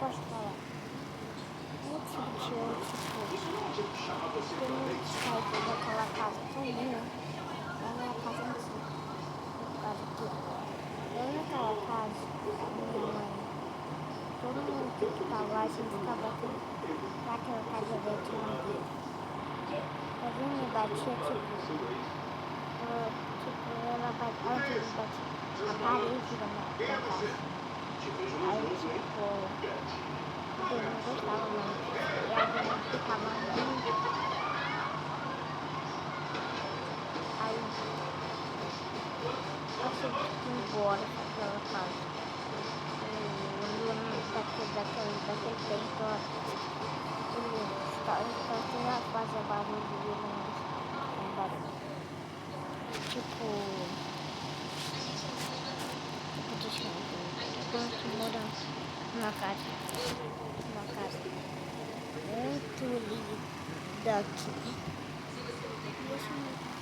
posso falar. Muito sutil, tipo, eu não saí daquela casa tão linda. É a minha casa antiga. No caso aqui, eu naquela casa, minha mãe, todo mundo que ficava lá, a gente ficava naquela casa dele de madeira. Mas eu me batia, ela batia, antes de bater a parede da minha casa. Aí, tipo, eu não gostava muito. E a gente ficava muito. Aí, eu tive que ir embora daquela casa. Daquele tempo, ele só fazia barulho e ele não barulho. Tipo, deixa eu ver. Eu tô morando numa casa muito linda aqui. Deixa eu ver.